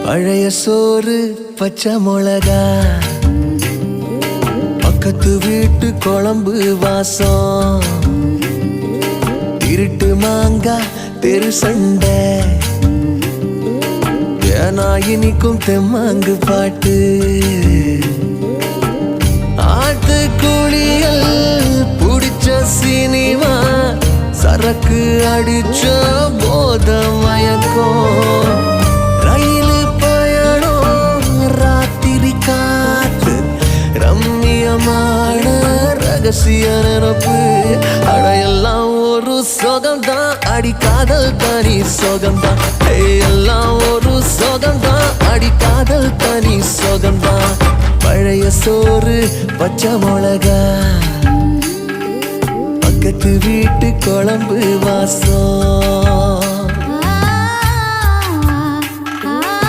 பழைய சோறு பச்சை மிளகா, பக்கத்து வீட்டு குழம்பு வாசம், இருட்டு மாங்கா தெரு சண்டை, ஏனா இனிக்கும் தெம்மாங்கு பாட்டு, ஆட்டு குளியல் புடிச்ச சினிமா, சரக்கு அடிச்ச போத மயக்கம், ரயிலு பயணம் ராத்திரி காத்து, ரம்மியமான ரகசிய நினப்பு, அடையெல்லாம் ஒரு சொகம்தான், அடி காதல் தனி சொகம்தான், எல்லாம் ஒரு சொகம்தான், அடி காதல் தனி சொகம்தான். பழைய சோறு பச்சை மிளகா, பக்கத்து வீட்டு குழம்பு வாசம்.